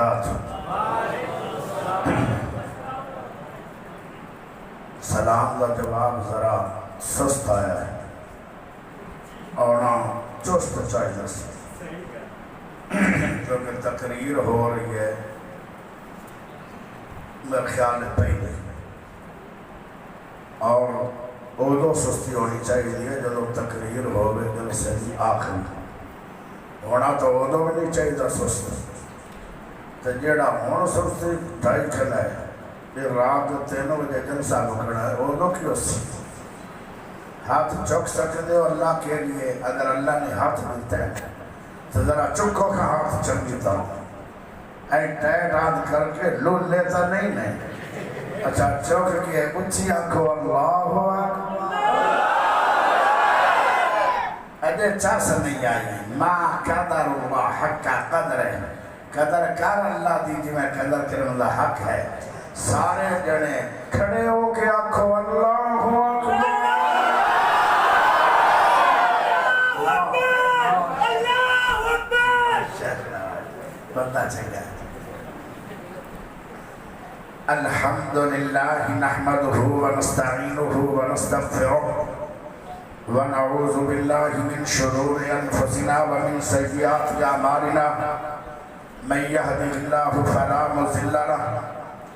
وبرکاتہ۔ سلام کا جواب ذرا سست آیا ہے اور چست چاہیے کیونکہ تقریر ہو رہی ہے میرے خیال پہلے اور ادو سستی ہونی چاہیے جب تقریر ہوئے جلسے کی آخری ہونا تو ادو بھی نہیں چاہیے سست تو جیڑا ہوں سستی ڈھائی کھلا ہے یہ رات 3 بجے جلسہ رکھنا ہے ادو کیوں سی ہاتھ چک سکتے ہو اللہ کے لیے اگر اللہ نے ہاتھ ملتا ہے تو ذرا چکو کا ہاتھ چنگی طرح اے ٹیٹ ہاتھ کر کے لول لیتا نہیں اچھا چوک کی اچھی آنکھو اللہ اکبر اجے چاس نہیں آئی ما قدر اللہ حق کا قدر ہے قدر کر اللہ دی جی میں قدر کرنے اللہ حق ہے سارے جنے کھڑے ہو کے آنکھو اللہ اکبر بندہ چاہیے الحمدللہ نحمده ونستعینه ونستغفره ونعوذ باللہ من شرور انفسنا ومن سیئات اعمالنا من يهده الله فلا مضل له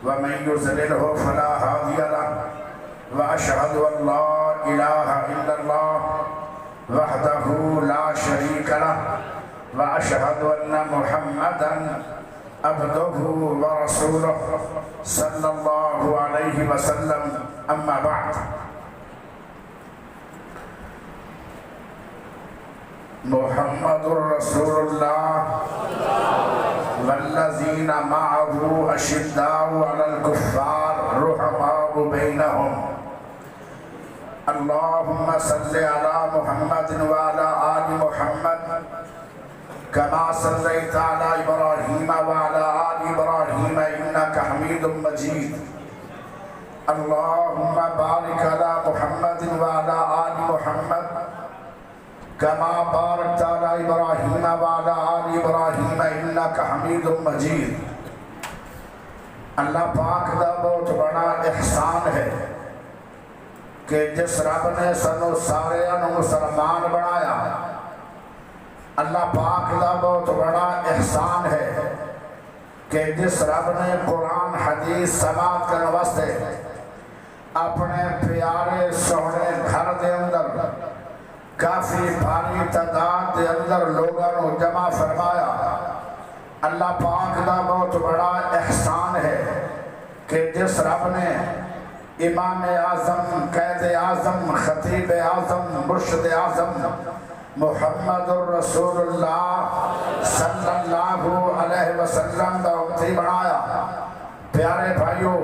ومن يضلله فلا هادي له واشهد ان لا اله الا الله وحده لا شريك له واشهد ان محمدا عبده ورسوله صلی اللہ علیہ وسلم اما بعد محمد رسول اللہ والذین معه اشداء علی الکفار رحماء بینہم اللہم صلی علی محمد وعلی آل محمد كما صليت على إبراهيم وعلى آل إبراهيم إنك حميد مجيد اللهم بارك على محمد وعلى آل محمد كما باركت على إبراهيم وعلى آل إبراهيم إنك حميد مجيد اللہ پاک دا بہت بڑا احسان ہے کہ جس رب نے سنو سارے مسلمان بنایا اللہ پاک دا بہت بڑا احسان ہے کہ جس رب نے قرآن حدیث سماعت کرنے واسطے اپنے پیارے سونے گھر دے اندر کافی بھاری تعداد دے اندر لوگوں کو جمع فرمایا اللہ پاک دا بہت بڑا احسان ہے کہ جس رب نے امام اعظم قائد اعظم خطیب اعظم مرشد اعظم محمد رسول اللہ صلی اللہ علیہ وسلم دا امتی بنایا پیارے بھائیو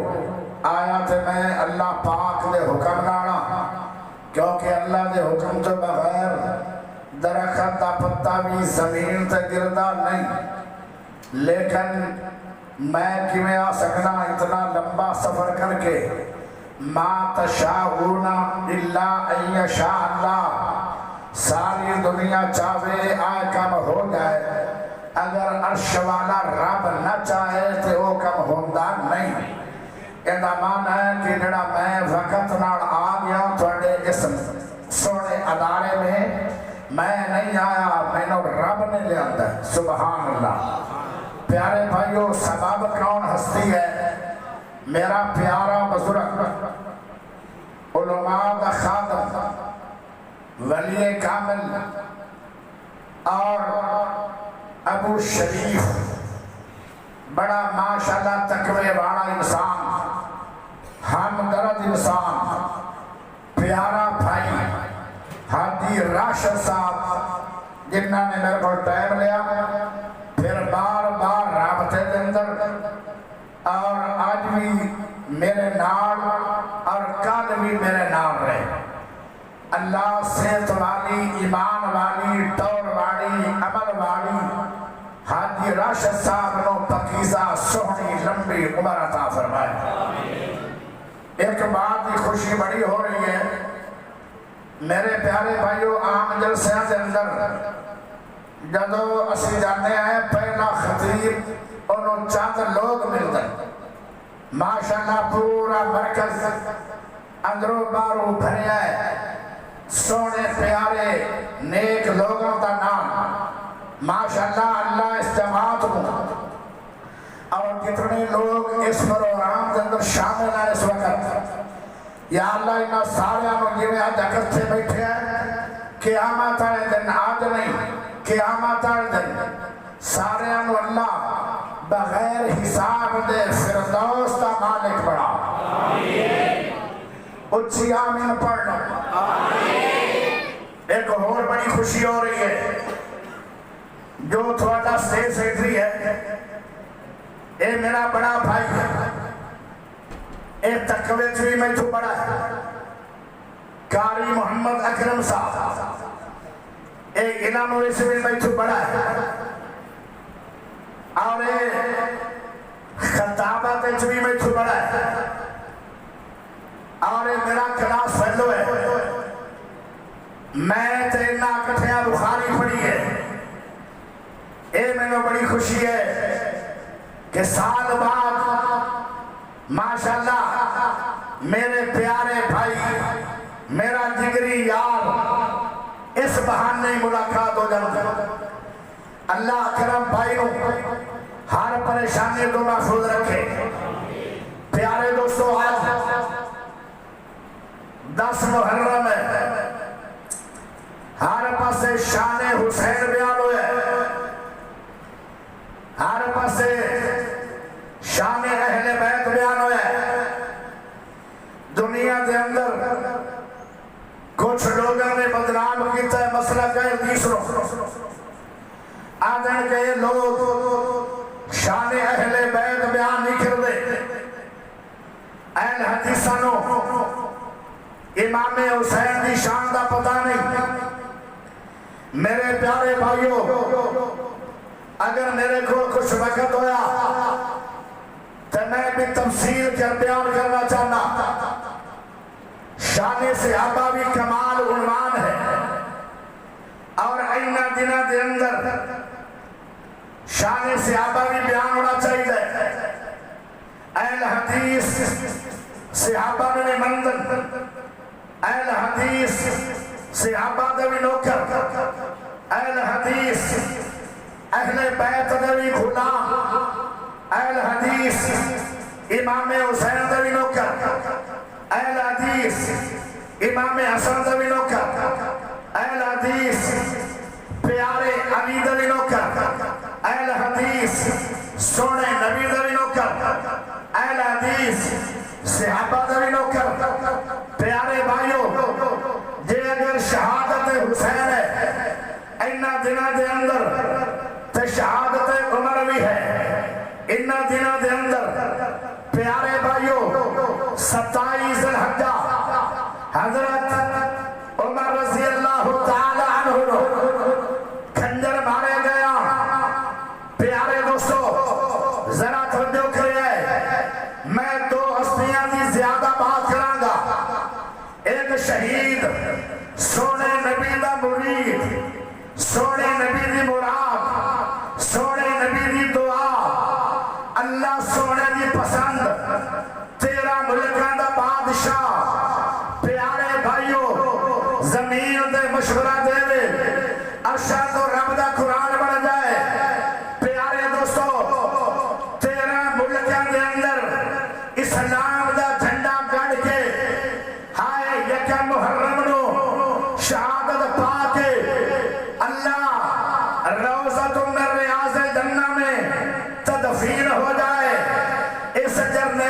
آیات میں اللہ پاک دے حکم لانا کیونکہ اللہ دے حکم تو بغیر درخت دا پتہ بھی زمین تے گردا نہیں لیکن میں کیویں آ سکنا اتنا لمبا سفر کر کے ما تشاءون الا ان یشاء اللہ ساری دنیا چاہے آئے کم ہو جائے اگر عرش والا رب نہ چاہے تو وہ کم ہوندہ نہیں ایدہ معنی ہے کہ جڑا میں وقت نال آ گیا تھوڑے اس سوڑے ادارے میں نہیں آیا میں نے رب نے لے آتا ہے سبحان اللہ پیارے بھائیو سبب کون ہستی ہے میرا پیارا بزرگ علماء دا خادم ولی کامل اور ابو شریف بڑا ماشاءاللہ تقوی والا انسان ہمدرد انسان پیارا بھائی حاجی راشد صاحب جنہوں نے میرے کو ٹائم لیا پھر بار بار رابطے دے اندر اور آج بھی میرے نال اور کل بھی میرے نال رہے اللہ صحت والی ایمان والی طور والی عمل والی حاجی راشد صاحب نو پکیزہ سہنی لمبی عمر عطا فرمائے ایک بات کی خوشی بڑی ہو رہی ہے میرے پیارے بھائیو عام جلسیاں دے اندر جدو اسی جانے ہیں پہلا خطیب اور انہوں چند لوگ مل گئے ماشاءاللہ پورا مرکز اندروں باروں بھریا ہے سونے پیارے نیک لوگوں کا نام ماشاءاللہ اللہ اس جماعت کو اور کتنے لوگ اس پروگرام کے اندر شامل ہیں اس وقت یا اللہ انہاں سارے جنہیں آج اکٹھے بیٹھے ہیں قیامت والے دن آج نہیں قیامت والے دن سارے اللہ بغیر حساب دے فردوس کا مالک بڑا اچھی آمین پڑھ لو ایک اور بڑی خوشی ہو رہی ہے جو تھوڑا اسٹیج سیکرٹری ہے اے میرا بڑا بھائی ہے اے تقوی چوی میں تو بڑا ہے قاری محمد اکرم صاحب اے علم و اسمی میں تو بڑا ہے اور اے خطابت چوی میں تو بڑا ہے اور اے میرا کلاس فیلو ہے میں تینا کٹھیا بخاری پڑھی ہے اے میں نے بڑی خوشی ہے کہ سال بعد ماشاءاللہ میرے پیارے بھائی میرا جگری یار اس بہانے ملاقات ہو جائے اللہ اکرم بھائی ہر پریشانی کو محفوظ رکھے پیارے دوستو آج 10 محرم ہے ہر پاسے شان حسین بیان ہوئے ہر پاسے شان اہل بیت بیان ہوئے دنیا کے اندر کچھ لوگوں نے بدنام کیتا ہے مسئلہ کہے تیسروں آدھن کے لوگ شان اہل بیت بیان نہیں کر دے اہل حدیثانوں امام حسین کی شان کا پتہ نہیں میرے پیارے بھائیوں اگر میرے کو کچھ وقت ہویا تو میں بھی تفصیل کر بیان کرنا چاہنا شان صحابہ بھی کمال عنوان ہے اور اینا دنہ دے اندر شان صحابہ بھی بیان ہونا چاہیے اہل حدیث صحابہ میں مندن اہل حدیث صحابہ دے بھی نوکر اہل حدیث اہل بیت دے بھی غلام اہل حدیث امام حسین دے بھی نوکر اہل حدیث امام حسن دے بھی نوکر اہل حدیث پیارے علی دے بھی نوکر اہل حدیث سونے نبی دے بھی نوکر اہل حدیث صحابہ دے بھی نوکر پیارے بھائیوں جے اگر شہادت حسین ہے اینا دنہ دے اندر تے شہادت عمر بھی ہے اینا دنہ دے اندر پیارے بھائیوں 27 ذوالحجہ حضرت عمر رضی اللہ تعالی عنہ کھنجر مارے گیا پیارے دوستو ذرا توجہ کرے میں 2 ہستیاں دی زیادہ بات کروں گا ایک شہید سونے نبی دا مرید سونے نبی دی مراد سونے نبی دی دعا اللہ سونے دی پسند تیرا ملکان دا بادشاہ پیارے بھائیوں زمین دے مشورہ دے دے ارشاد و رب دا قرآن بڑھ جائے پیارے دوستو تیرا ملکان دے اندر اسلام دا جھنڈا گڑھ کے ہائے یکم محرم نو شہادت پا کے اللہ روضۃ من ریاض الجنہ میں تدفین ہو جائے اس جرن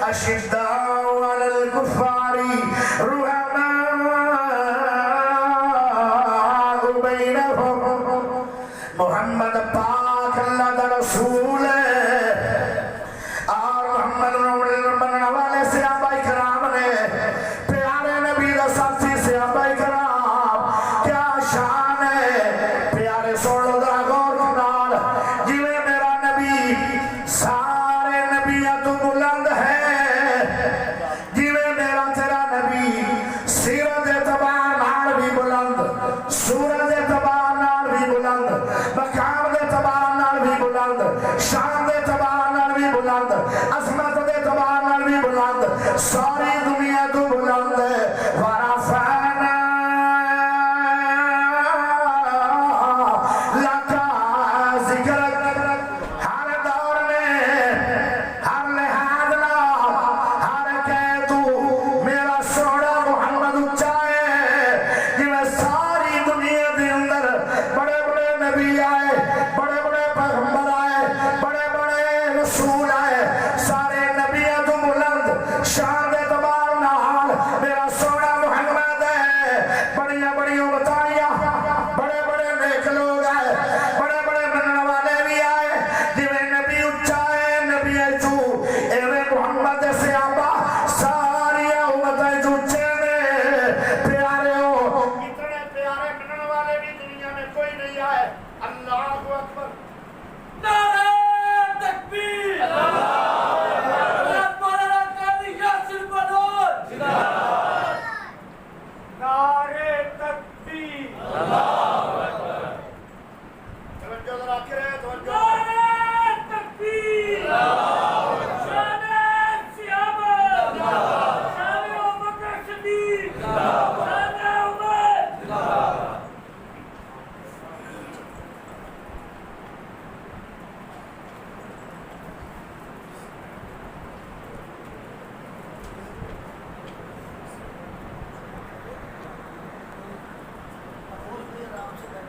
اشداء علی الکفار رحماء بینہم. محمد پاک اللہ دا رسول ہے اور محمد بننے والے صحابہ کرام نے پیارے نبی دا ساتھی صحابہ کرام کیا شان ہے. پیارے سوڑو دا غور کنال جویں میرا نبی سارے نبیوں تو بلند ہے جویں میرا تیرا نبی سیرت اعتبار نال بھی بلند صورت اعتبار نال بھی بلند مقام دے اعتبار نال بھی بلند شان دے اعتبار نال بھی بلند عظمت دے اعتبار نال بھی بلند ساری دنیا تو بلند ہے. ورفعنا لک ذکرک. ہر دور میں ہر لحاظ نال ہر کہہ تو میرا سونا محمد اچا ہے. جویں ساری دنیا دے اندر بڑے بڑے نبی آئے بڑے بڑے پیغمبر آئے بڑے بڑے رسول آئے سارے نبیوں تو بلند شان دے اعتبار نال میرا سونا محمد ہے. بڑیاں بڑیاں بتائیاں بڑے بڑے نیک لوگ آئے بڑے بڑے منن والے بھی آئے جویں نبی اچا ہے نبی تو ایویں محمد دے صحابہ ساری امتیں جو اچے نے پیارے ہو. اتنے پیارے منن والے بھی دنیا میں کوئی نہیں آئے. اللہ اکبر. نعرہ تکبیر اللہ مولانا قاضی یاسر بلوچ نعرہ تکبیر توجہ ذرا کرے توجہ. نعرہ تکبیر شان صحابہ شان ابوبکر صدیق شان عمر.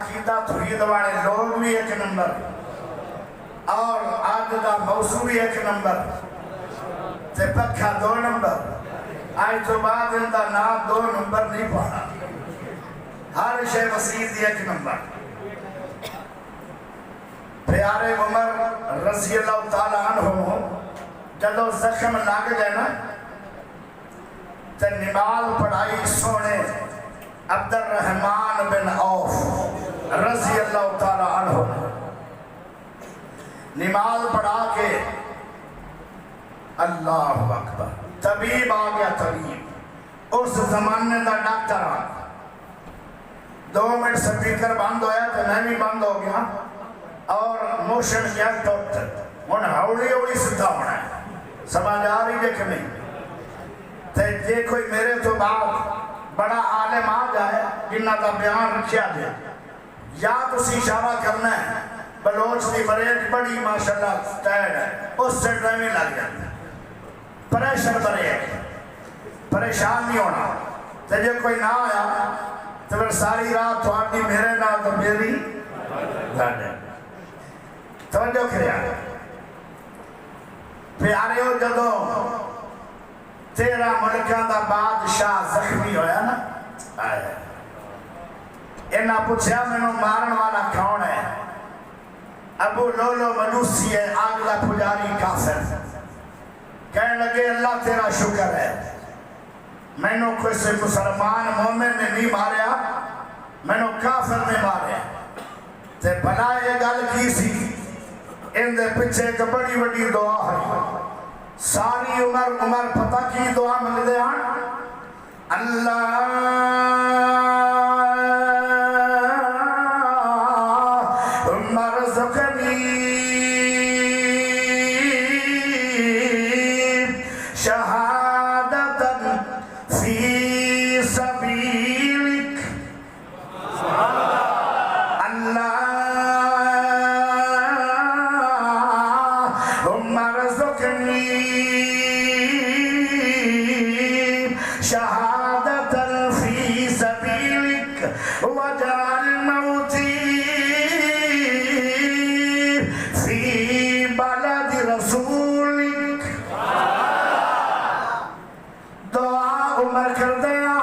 عقیدہ توحید والے لوگ بھی ایک نمبر اور آج دا موضوع بھی ایک نمبر تے پکھا 2 نمبر. آج تو بعد ان دا نام 2 نمبر نہیں پانا. ہر شے مسیح دی ایک نمبر. پیارے عمر رضی اللہ تعالیٰ عنہ جدو زخم لگ گئے نا تے نماز پڑھائی سونے عبد الرحمن بن عوف رضی اللہ تعالیٰ عنہ. نماز پڑھا کے اللہ اکبر طبیب آ گیا. طبیب اس زمانے دا ڈاکٹر آ گیا. 2 منٹ سپیکر بند ہویا تو میں بھی بند ہو گیا اور موشن کیا ٹوٹ ہن ہولی ہولی سدھا ہونا ہے. سمجھ آ رہی ہے کہ نہیں؟ تے جے کوئی میرے تو بعد بڑا عالم آ جائے جنہ کا بیان رکھیا جائے یا تسی اشارہ کرنا ہے بلوچ دی بریک بڑی ماشاءاللہ سٹیڈ ہے اس سے ڈرائیویں لگ جاتی پریشر بریک پریشان نہیں ہونا. تے جے کوئی نہ آیا تو پھر ساری رات تھوڑی میرے نال تو میری گاڑے. توجہ کریا پیارے ہو جدو 13 ملکاں دا بادشاہ زخمی ہویا نا آئے انہاں پوچھا مینوں مارن والا کون ہے؟ ابو لولو مجوسی ہے آگلا پجاری کافر. کہنے لگے اللہ تیرا شکر ہے مینوں کوئی سے مسلمان مومن نے نہیں ماریا مینوں کافر نے ماریا. تے بھلا یہ گل کی سی ان دے پیچھے ایک بڑی بڑی دعا ہے. ساری عمر پتہ کی دعا مل دے ہیں اللہم ارزقنی شہادتا فی سبیلک. اللہم ارزقنی شہادتا فی سبیلک وجعل موتی فی بلد رسولک. عمر کر دیا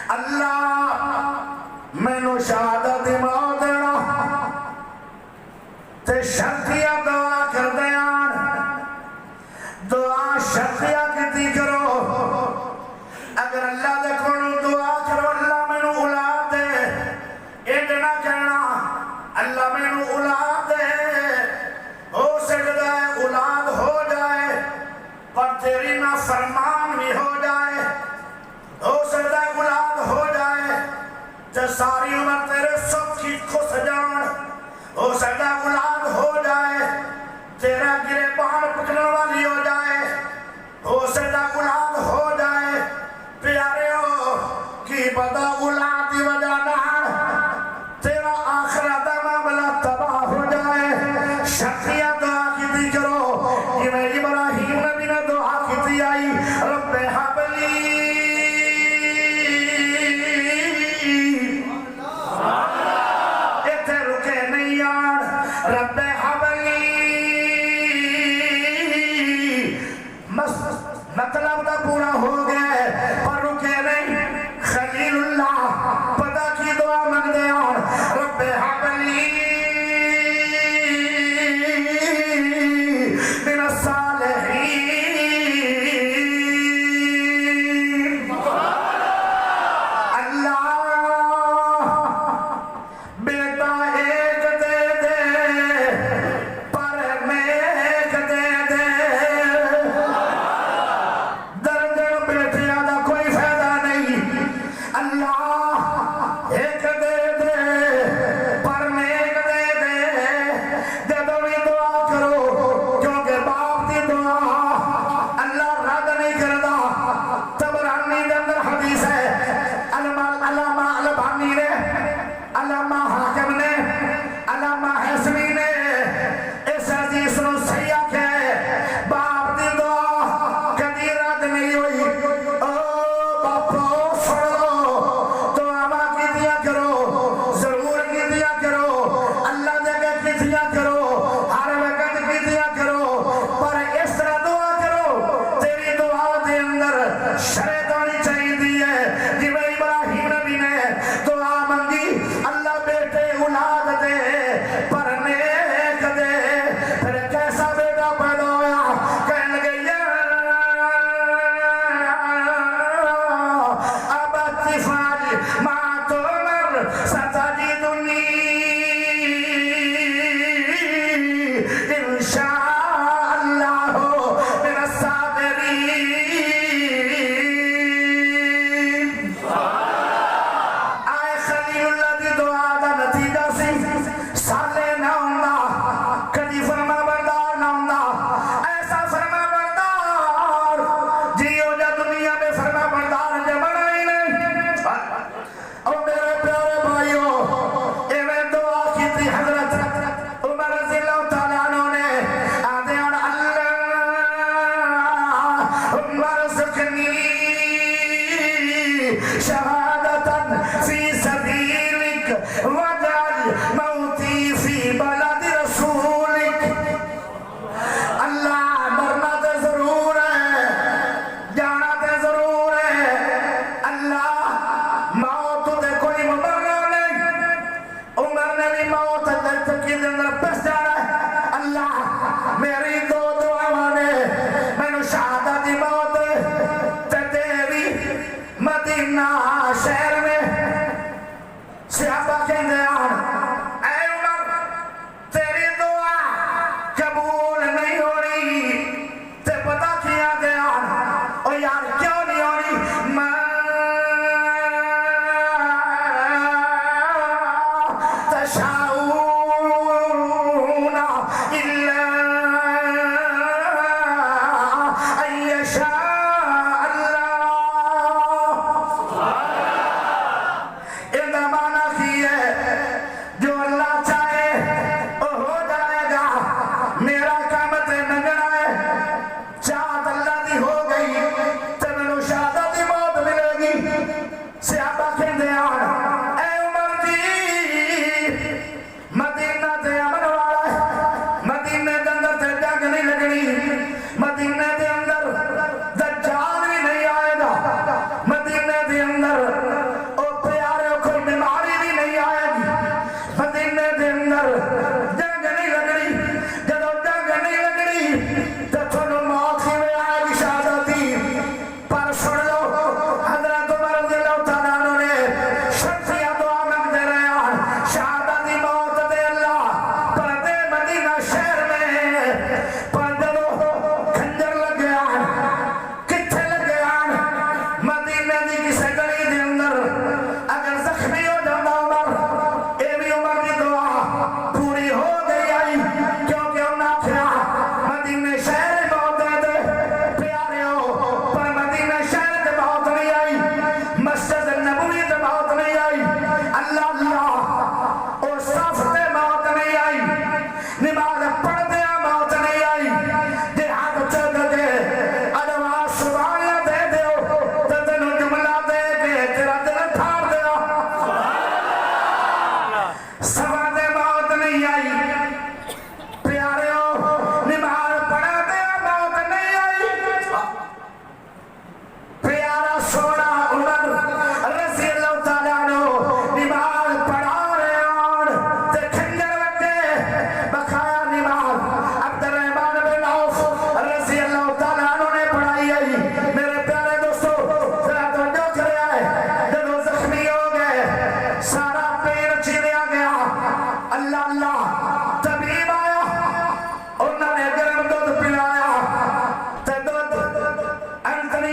اللہ مینو شہادت دی موت دینا تے شرطیہ دعا کر دیا دعا شرطیہ کتی کرو اگر اللہ دے کونو دعا کرو اللہ مینو اولاد دے اتنا کہنا اللہ مینو اولاد دے ہو سکتا ہے اولاد ہو جائے پر تیری نا فرمان بھی ہو جائے ہو سکتا ہے اولاد ہو جائے جو ساری عمر تیرے سب کی خس جان ہو سکتا ہے اولاد ہو جائے تیرا گرے بان پکڑنے والی ہو جائے ہو سکتا ہے اولاد ہو جائے پیارے ہو کی پتہ اولاد دی وجہ نال تیرا آخرت معاملہ تباہ ہو جائے شرطیہ دعا کی دی کرو کہ میں ابراہیم نبی نے دعا کی دی آئی رب حبلی ایتھے رکے نہیں آن رب حبلی مطلب دا پورا ہو گئے پر رکے نہیں خلیل اللہ پتہ کی دعا مانگ دے اور رب حبلی من الصالحین اللہ بیٹا ایک دے دے پر نیک دے دے درجن بیٹیاں دا کوئی فائدہ نہیں اللہ ایک دے دے پر نیک دے دے جدو بھی دعا کرو کیونکہ باپ دی دعا اللہ رد نہیں کردا تبرانی دے اندر حدیث ہے علامہ البانی نے علامہ حاکم نے علامہ حسنی نے اس حدیث نو صحیح آکھے باپ دی دعا کدی رد نہیں ہوئی او باپو سنو دعا ماں کی دیا کرو ضرور کی دیا کرو اللہ دے کے کی دیا کرو ہر وقت کی دیا کرو پر اس طرح دعا کرو تیری دعا دے اندر شرط ہونی چاہیے دی ہے جی میں ابراہیم نبی نے دعا منگی اللہ بیٹے اولاد دے پر نیک دے پھر کیسا بیٹا پیدا ہویا کہنے لگے یا ابت فعل ما تؤمر ستجدنی انشاءاللہ من الصابرین آئے خلیل اللہ دی دعا دا نتیجہ سی سالے نہ ہوندا کدی فرما بردار نہ ہوندا ایسا فرما بردار جیو جا دنیا میں فرما بردار جا بنا ہی نہیں اور میرے پیارے بھائیوں ایویں دعا کی تھی حضرت عمر رضی اللہ تعالیٰ عنہ نے آدھے اور اللہ ورزقنی شہادتاً فی سبیلک وجعل موتی فی بلد رسولک اللہ مرنا تے ضرور ہے جانا تے ضرور ہے اللہ موت تے کوئی مبرر نہیں عمر نے بھی موت کی اندر پس جانا ہے اللہ میری دو دعا نے میں نو شہادت دی موت تے تیری مدینہ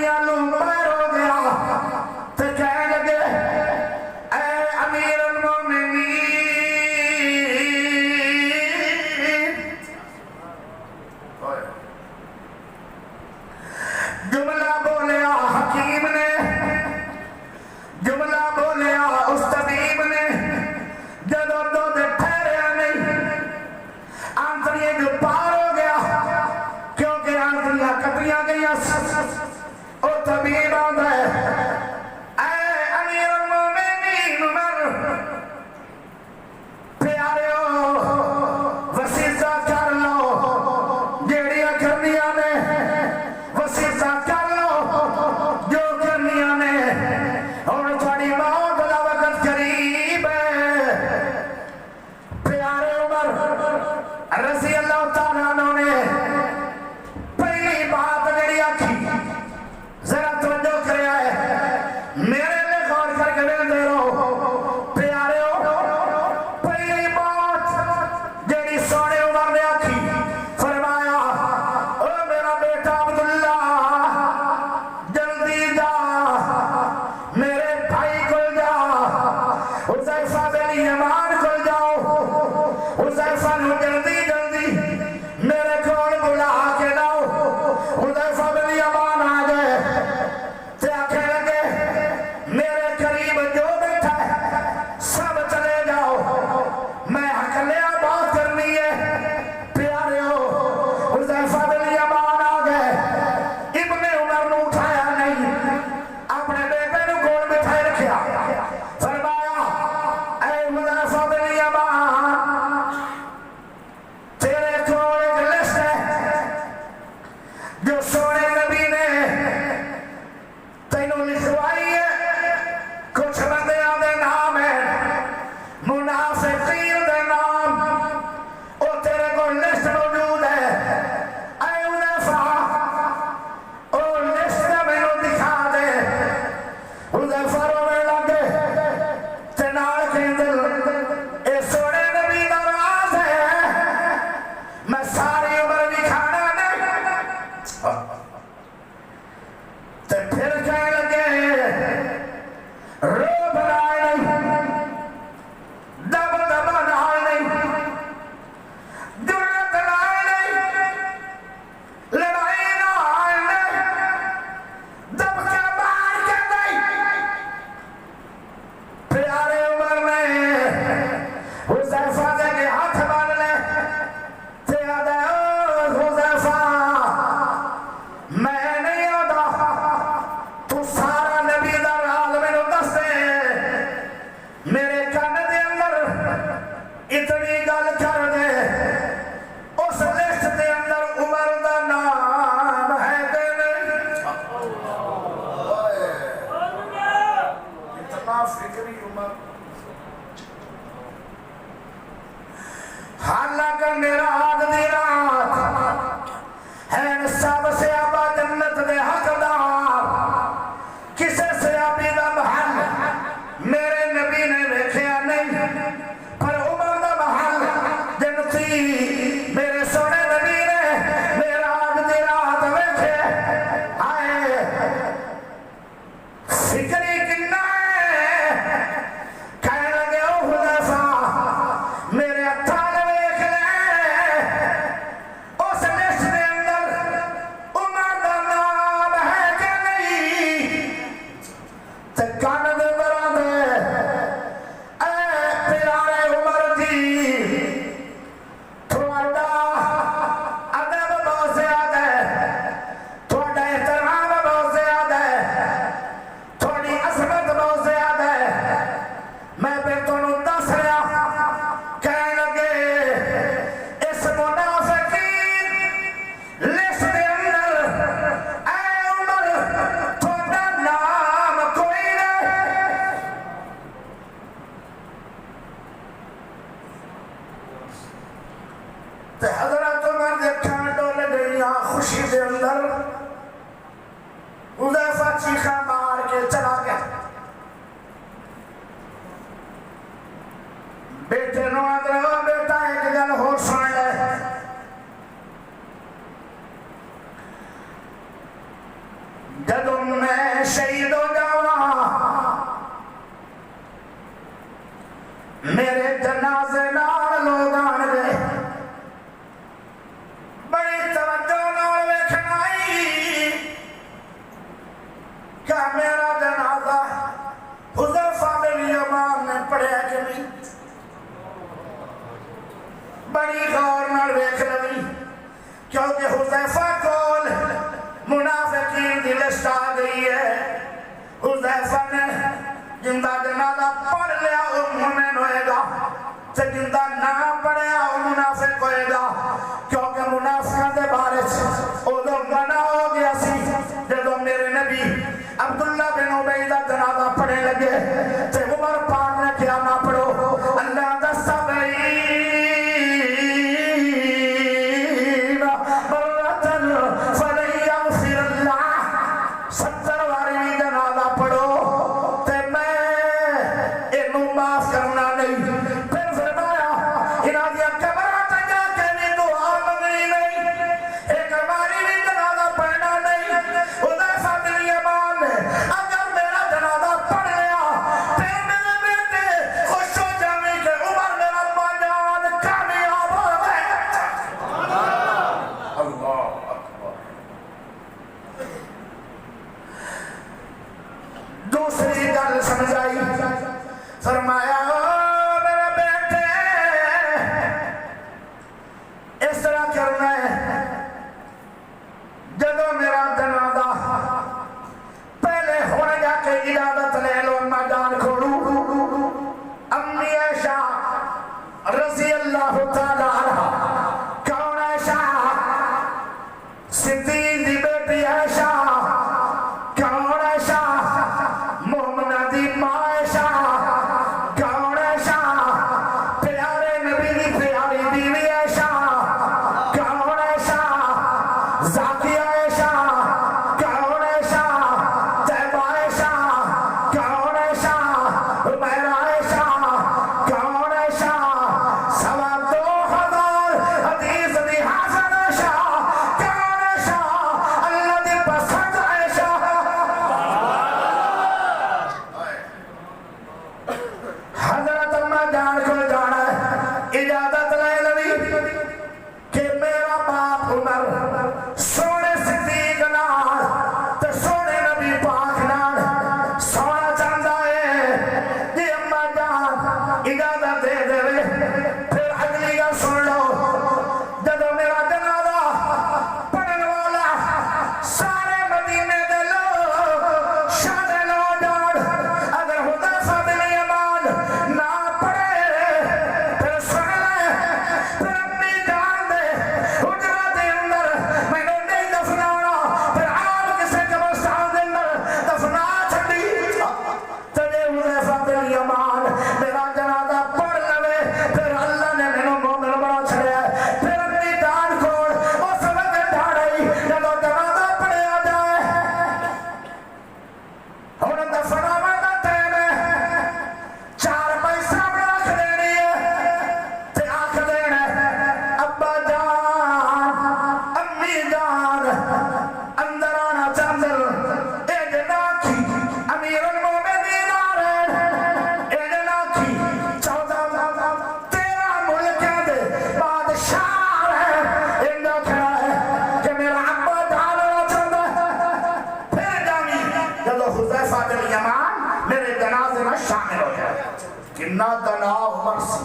دنیا لوں باہر ہو گیا تو کہنے لگے اے امیر المومنین جملہ بولیا حکیم نے جملہ بولیا اس طبیب نے جدو دو دے ٹھہریا نہیں آنتریے جو پار ہو گیا کیونکہ آنتریاں کٹیاں گئیاں او طبیب آتا ہے اے امیر المومنین عمر پیاریو وسیعہ کر لو جیڑیاں کرنیاں نے وسیعہ کر لو جو کرنیاں نے اور تھوڑی موت دا وقت قریب ہے پیارے عمر رضی اللہ تعالیٰ عنہ نے پہلی بات جڑی آکھی ذرا توجہ کریا ہے میرے لئے غور کر کے دے رہو پیارے ہو پہلی بات جڑی سونے عمر نے آکھی فرمایا او میرا بیٹا عبداللہ جلدی جا میرے بھائی کو جا حذیفہ بن یمان کو جاؤ حذیفہ نو جلدی جلدی میرے کول بلا کے لاؤ حذیفہ بن یمان آ گئے تے آکھنے لگے میرے قریب جو بیٹھا ہے سب چلے جاؤ میں اکیلا بات کرنی ہے پیارے ہو حذیفہ بن یمان آ گئے ابن عمر نو اٹھایا نہیں اپنے بیٹے نو گول بٹھائے رکھیا فرمایا اے حذیفہ بن یمان تیرے کول ایک لسٹ ہے جو سونے نبی نے تینوں لکھوائی ہے کچھ بندیاں دے نام ہے منافقین دے نام او تیرے کو لسٹ موجود ہے اے حذیفہ او لسٹ میں نو دکھا دے حذیفہ رونے لگے تے نال کہندے اے سونے نبی دا راز ہے میں ساری عمر دکھانا نہیں تے پھر کہنے لگے رو بنائے نہیں دب دبا نال نہیں جرت نال نہیں لڑائی نال نہیں دب کے مار کے نہیں پیارے عمر نے حذیفہ دے کے ہاتھ باندھ لے تے آدھا او حذیفہ میں نہیں آدھا تو سارا نبی دا راز میں نو دس دے میرے کان دے اندر اتنی گل کر دے اس لسٹ دے اندر عمر دا نام ہے کہ نہیں اتنا فکری عمر حالانکہ میرا آگ دی رات ہے سب صحابہ جنت دے حقدار کسے صحابی دا محل میرے نبی نے دیکھیا نہیں پر عمر دا محل جنتی میرے سونے نبی نے میرا آگ دی رات دیکھے آئے فکری کنہ ہے کہنے لگے او حذیفہ میرے اتھال ویکھ لے اس لسٹ دے اندر عمر دا نام ہے کہ نہیں تے کان دے برا دے اے پیارے عمر دی تھوڑا ادب بہت زیادہ ہے تھوڑا احترام بہت زیادہ ہے تھوڑی عظمت بہت زیادہ ہے میں پھر تنوں دس رہا کہنے لگے اس منافقین لسٹ دے اندر اے عمر تھوڑا نام کوئی نہیں تے حضرت عمر دے کھان ڈول گئیاں خوشی دے اندر حذیفہ چیخا مار کے چلا گیا بیٹے نو آدھر بیٹا ایک گل ہو سن لے جدوں میں شہید ہو جاواں میرے جنازے نال لوگ آن گئے بڑی توجہ نال ویکھن آئی کیا میرا جنازہ حذیفہ بن یمان نے پڑھیا کہ نہیں بڑی غور نال ویکھ لوی کیونکہ حذیفہ کول منافقین دی لسٹ آ گئی ہے حذیفہ نے جندہ جنازہ پڑھ لیا وہ مومن ہوئے گا تے جندہ نہ پڑھیا وہ منافق ہوئے گا کیونکہ منافقہ دے بارے سے وہ لوگ منع ہو گیا سی جدو میرے نبی عبداللہ بن عبیدہ جنازہ پڑھے لگے تے عمر پاک نے کیا نہ پڑھو اللہ دا صبرین برتن فلن یغفر اللہ 70 واری جنازہ پڑھو معاف کرنا نہیں پھر فرمایا انہاں دیا قبراں تے جا کے بھی دعا منگنی نہیں ایک ہماری بھی جنازہ پڑھنا نہیں حذیفہ بن یمان نے اگر میرا جنازہ پڑھ لیا پھر میرے بیٹے خوش ہو جاویں کہ عمر میرا باجان کامیاب ہو گئے اللہ اکبر دوسری گل سمجھائی فرمایا میرے بیٹے اس طرح کرنا ہے جدو میرا جنازہ پہلے ہونے جا کے اجازت لے لو میں جان کھولوں امی عائشہ رضی اللہ تعالی عنہ کون عائشہ صدیق دی بیٹی عائشہ کون عائشہ مومنہ دی ماں عائشہ کنا تناؤ مرسی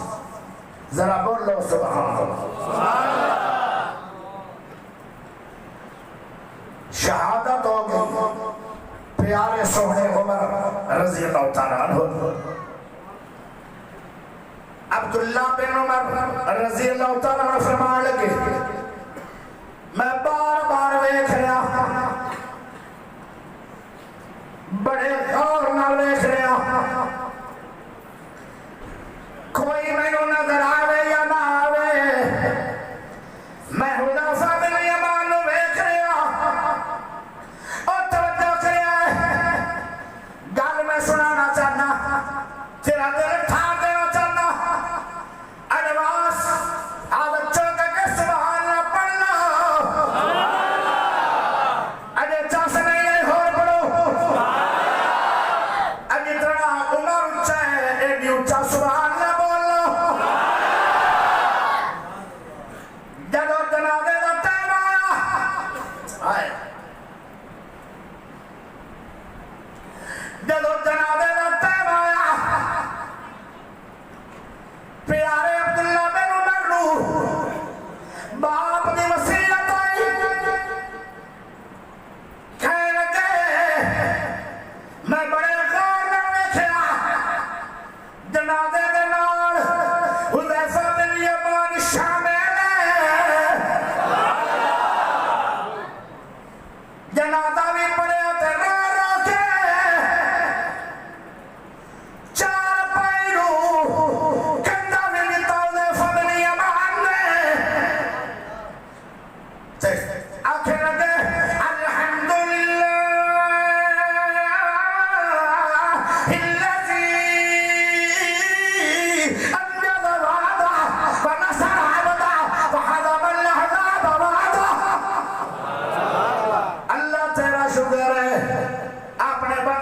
ذرا بولو سبحان اللہ شہادت ہو گئی پیارے سونے عمر رضی اللہ تعالیٰ عنہ عبداللہ بن عمر رضی اللہ تعالیٰ عنہ فرمان لگے میں بار بار ویکھ رہا بڑے غور نہ ویکھ رہا کوئی میں نظر آوے یا نہ آوے میں حذیفہ بن یمان نو ویکھ رہا اور توجہ کریا گل میں سنانا چاہنا تیرا دل ٹھا دینا چاہنا ایڈوانس حالت چوکے کے سبحان اللہ پڑھنا اجے چاس نہیں ہو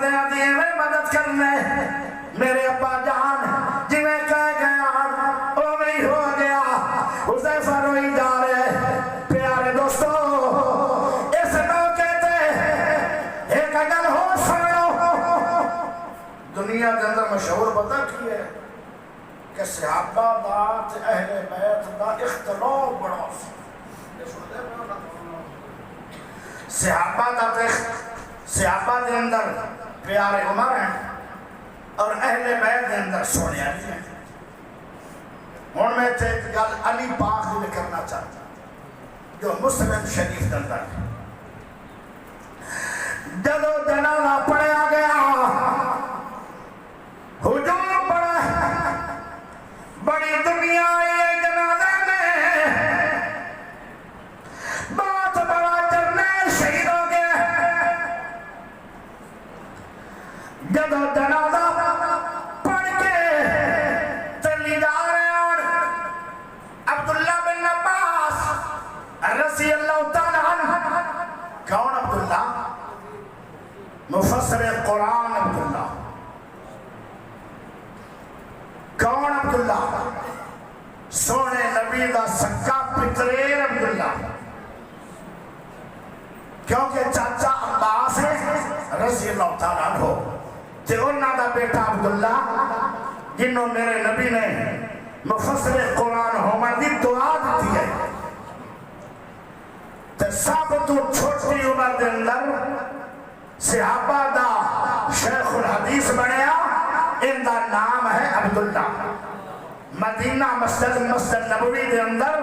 دیا دیے میں مدد کرنے میرے ابا جان جی میں کہہ گیا وہ نہیں ہو گیا حذیفہ روئی جا رہے پیارے دوستو اس موقع تے ایک گل ہو سنو دنیا کے اندر مشہور پتہ کی ہے کہ صحابہ دا تے اہل بیت دا اختلاف بڑا صحابہ دا تے صحابہ دے اندر پیارے عمر ہیں اور اہل بیت دے اندر سونے علی ہیں ہن میں تے ایک گل علی پاک دی کرنا چاہتا جو مسلم شریف دے اندر ہے جدو جنازہ پڑھیا گیا ہجوم پڑا بڑی دنیا آئی جنازے میں بہت بڑا جرنیل شہید ہو گیا جدو جنازہ پڑھ کے چلی جا رہے ہیں عبداللہ بن عباس رضی اللہ تعالیٰ عنہ کون عبداللہ مفسر قرآن عبداللہ کون عبداللہ سونے نبی دا سکا پتریر عبداللہ کیونکہ چاچا عباس ہے رضی اللہ تعالیٰ عنہ تے انہاں دا بیٹا عبداللہ جنہوں میرے نبی نے مفسر قرآن ہومن دی دعا دیتی ہے تے سب تو چھوٹی عمر دے اندر صحابہ دا شیخ الحدیث بنیا ان دا نام ہے عبداللہ مدینہ مسجد نبوی دے اندر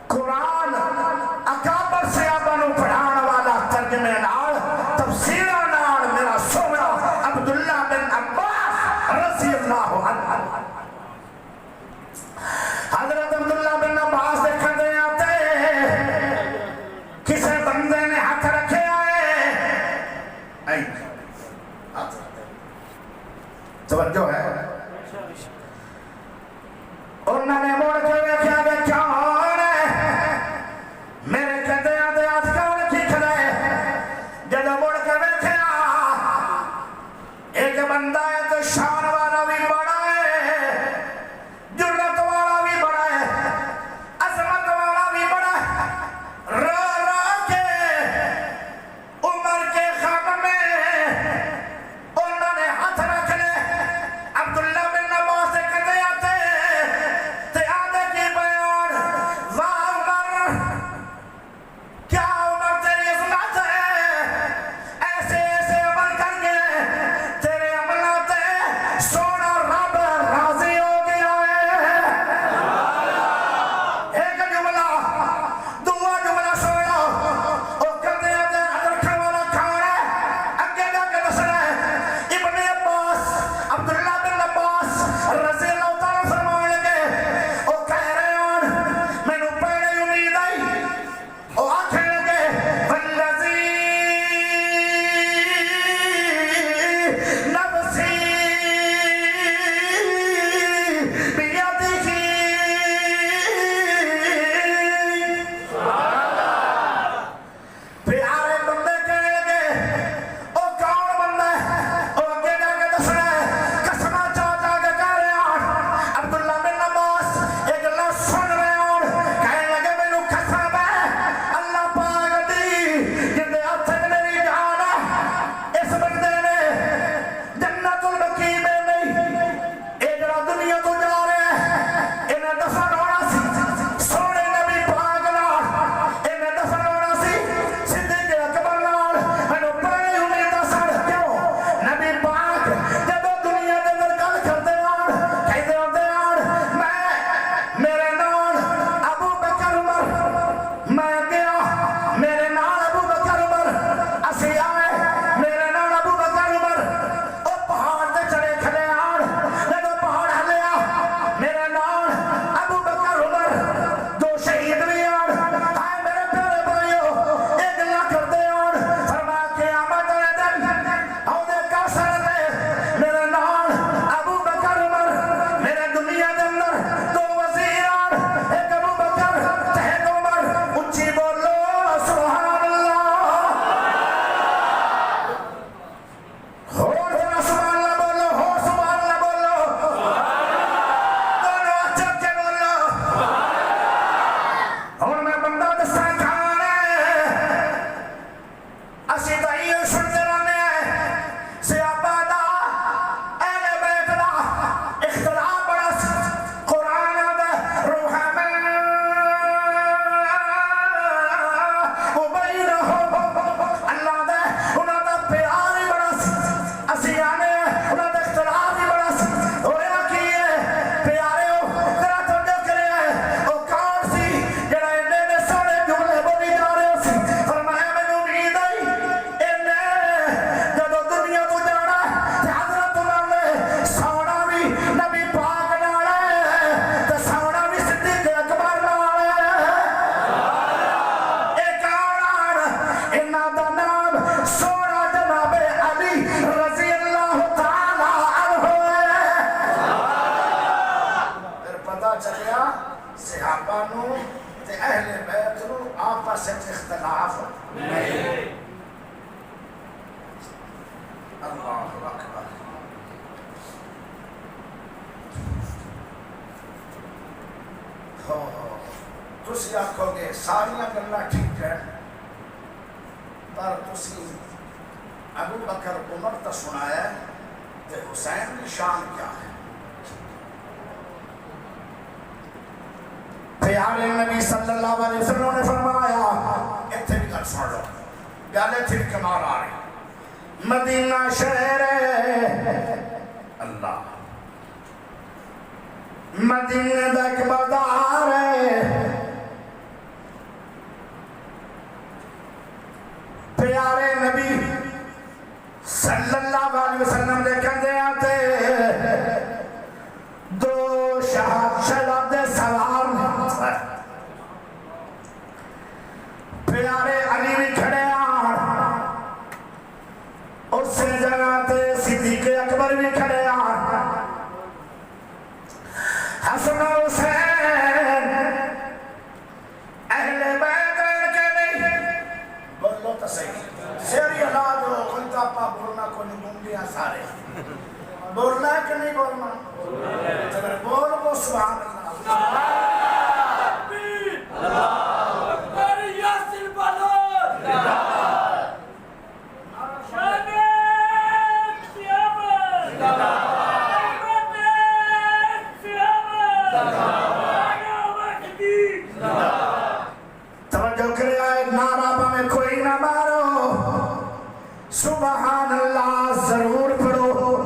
قرآن اکابر صحابہ نو پڑھانا والا ترجمے نال تفسیرہ نال میرا سونا عبداللہ بن عباس رضی اللہ عنہ حضرت عبداللہ بن عباس دیکھا دے آتے کسے بندے نے ہاتھ رکھے آئے توجہ ہے انہوں نے موڑ کے دیکھا کہ کون ہے میرے کہتے آتے آج کون کی کھڑے جب موڑ کے دیکھا ایک بندہ ہے تو شان والا بھی بڑا ہے جرت والا بھی بڑا ہے عظمت والا بھی بڑا ہے رو رو کے عمر کے خواب میں انہوں نے ہاتھ رکھ لے عبداللہ بن عباس سے کہتے آتے تے آدھے کی بیان واہ عمر کیا عمر تیری عظمت ہے ایسے ایسے عمل کر گئے تیرے عملات تسی آکھو گے ساریاں گلاں ٹھیک ہے پر تسی ابو بکر عمر تا سنایا ہے کہ حسین کی شان کیا ہے؟ پیارے نبی صلی اللہ علیہ وسلم نے فرمایا اتھے بھی گل سن لو گالے تھی کمال آ رہی مدینہ شہر اللہ مدینہ دا ایک بازار ہے پیارے نبی صلی اللہ علیہ وسلم دے کندے آتے دو شہاب سوار پیارے علی بھی کھڑے آن اس سے جگہ تے صدیق اکبر بھی کھڑے آن حسن حسین اہل بیت کے نہیں بولو تو صحیح سیری اولاد ہو کوئی تو اپا بولنا کو نہیں گنگیاں سارے بولنا ہے کہ نہیں بولنا اگر بول وہ سبحان اللہ توجہ کرے آئے نعرہ پا میں کوئی نہ مارو سبحان اللہ ضرور پڑھو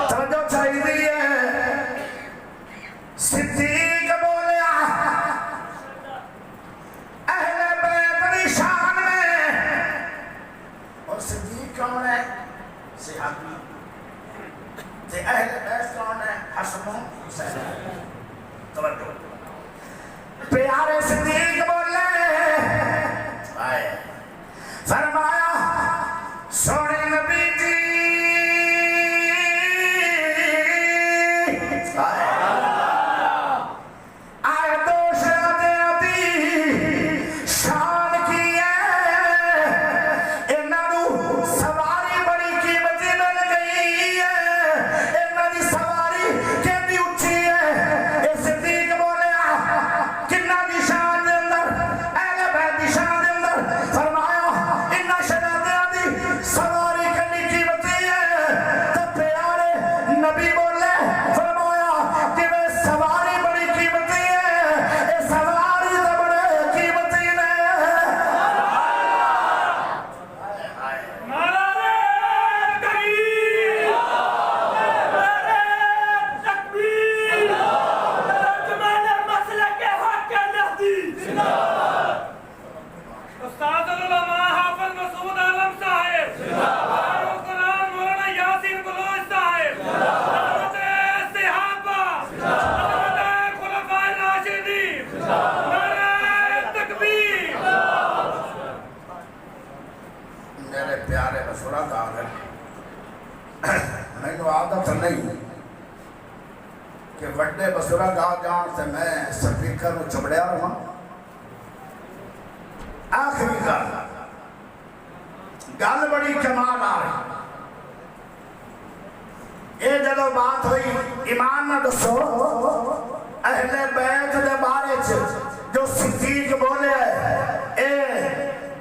توجہ چاہیے دیئے صدیق بولیا اہل بیت نشان میں اور صدیق کون ہے صحابی تے اہل بیت کون ہے حسن حسین توجہ پیارے صدیق بولے آئے فرمایا سونے نبی جی آئے دو شہادے شان کی ہے انہوں سواری بڑی قیمتی مل گئی ہے انہوں دی سواری کہتی اچھی ہے اے صدیق بولے کہ وڈے بزرگ آ جان سے میں سپیکر نو چبڑیا رہا آخری گل بڑی کمال آ رہی اے جدو بات ہوئی ایمان نہ دسو اہل بیت دے بارے جو صدیق بولے اے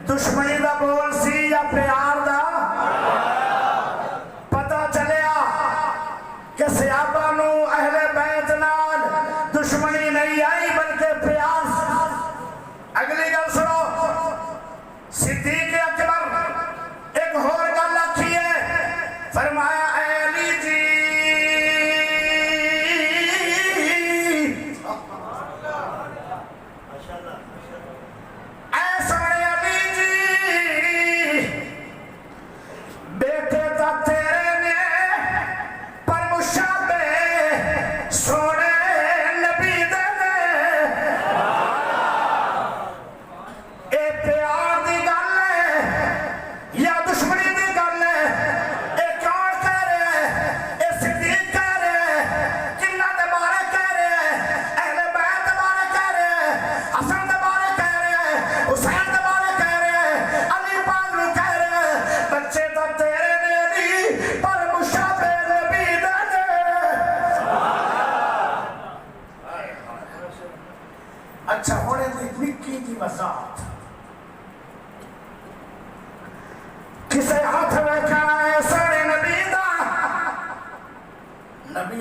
دشمنی دا بول سی یا پیار دا پتہ چلیا کہ صحابہ نو اہل بیت نال دشمنی نہیں آئی بلکہ پیار اگلی گل سنو صدیق اکبر ایک اور گل آکھی ہے فرمایا اے علی جی اے سونے علی جی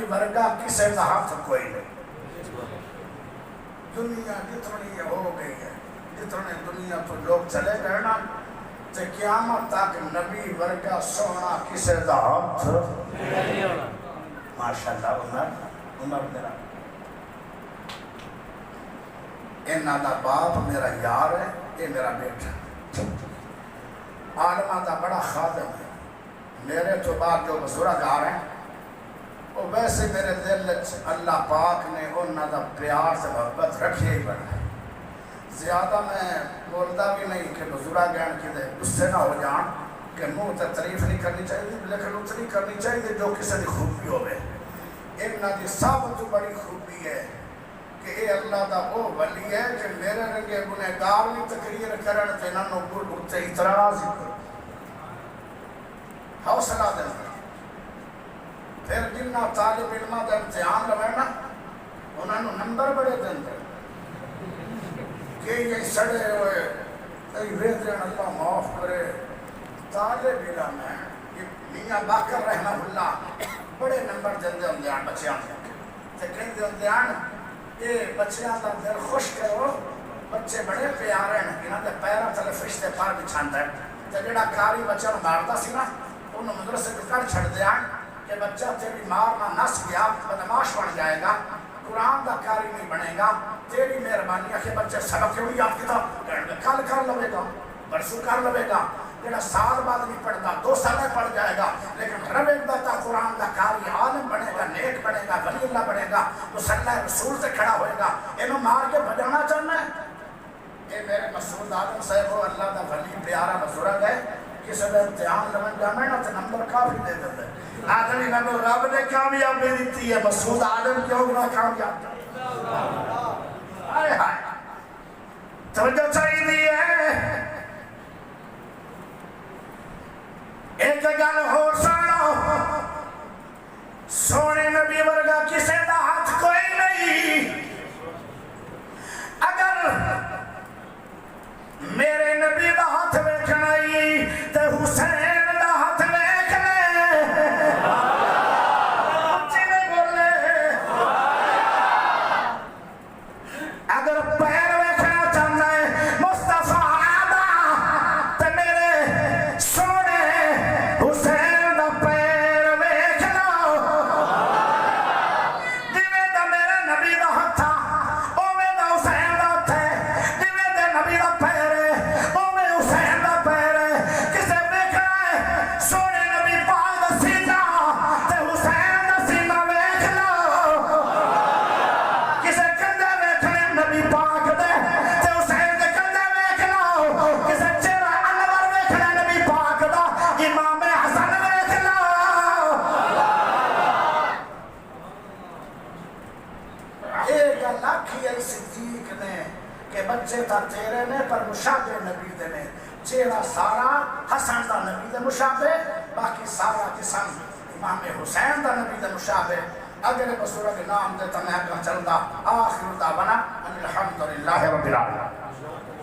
ورگا کسے دا ہاتھ کوئی نہیں. دنیا جتنی ہو گئی ہے، جتنے دنیا تو لوگ چلے گئے نا، تے قیامت تک نبی ورگا سونا کسے دا ہاتھ ماشاءاللہ. عمر میرا انہاں دا باپ میرا یار ہے، یہ میرا بیٹا عالمہ دا بڑا خادم ہے. میرے تو بعد جو بزرگار ہیں وہ ویسے میرے دل اللہ پاک نے انہاں دا پیار سے محبت رکھی ہی بنا ہے. زیادہ میں بولتا بھی نہیں کہ بزرگان کی دے غصے نہ ہو جان کہ منہ تے تعریف نہیں کرنی چاہیے، لیکن اتنی کرنی چاہیے جو کسی کی خوبی ہوئے. انہاں دی سب تو بڑی خوبی ہے کہ اے اللہ دا وہ ولی ہے کہ میرے رنگے گنہگار نہیں تقریر کرن تے نہ نو گل تے اعتراض کرو، حوصلہ دیں. پھر جنہ طالب علمہ دا امتحان لوے نا انہاں نو نمبر بڑے دیں دے کہ یہ سڑے ہوئے ای ویدرین اللہ معاف کرے. طالب علم ہے میاں باقر رحمہ اللہ بڑے نمبر دیں دے ہوندے ہیں بچیاں تے کہیں دے ہوندے ہیں یہ بچیاں دا دل خوش کرو، بچے بڑے پیارے ہیں، انہاں دے پیرا تلے فرشتے پار بچھاندا ہے. تے جڑا کاری بچہ نو ماردا سی نا انہوں مدرسے کو کر چھڑ دیا کہ بچہ تیری مارنا نس گیا بدماش بن جائے گا، قرآن دا کاری نہیں بنے گا. تیری مہربانی ہے کہ بچے سبق کیوں نہیں یاد کتاب کل کر لوے گا، برسو کر لوے گا. جڑا سال بعد نہیں پڑھتا 2 سال میں پڑھ جائے گا، لیکن رب دا قرآن دا کاری عالم بنے گا، نیک بنے گا، ولی اللہ بنے گا، مصلی رسول سے کھڑا ہوئے گا. انہوں مار کے بجانا چاہنا ہے. یہ میرے مسعود عالم صاحب کو اللہ دا ولی پیارا بزرگ ہے. کسی نے امتحان لمن جانا ہے نا تو نمبر کافی دے دیتے ہیں. آدمی نمبر رب نے کامیابی دیتی ہے، مسعود عالم کیوں نہ کامیاب. آئے ہائے توجہ چاہیے ہے. ایک گل ہو سنو، سونے نبی ورگا کسے دا ہاتھ کوئی نہیں. اگر میرے نبی دا ہاتھ ویکھنا ہی تے حسین دا ہاتھ ویکھ لے. جنے بولے اگر پیر ویکھنا چاہنا ہے مصطفیٰ دا تے میرے سونے حسین دا پیر ویکھ لو. جویں دا میرے نبی دا ہاتھ اوویں دا حسین دا ہاتھ ہے، جویں دے نبی دا پیر اوویں حسین دا پیر ہے. کسے ویکھنا ہے سونے نبی پاک دا سینہ تے حسین دا سینہ ویکھ لو. کسے کندھے ویکھنے نبی پاک دے تے حسین دے کندھے ویکھ لو. کسے چہرہ انور ویکھنا نبی پاک دا امام حسن ویکھ لو. ایک گل آکھی ہے صدیق نے کہ بچے تا تیرے نے پر مشابہ نبی دے نے. چہرہ سارا حسن دا نبی دے مشابہ، باقی سارا جسم امام حسین دا نبی دے مشابہ. اگر بزرگ نام دے تو میں کہاں چلتا. آخر دعوانا ان الحمدللہ رب العالمین.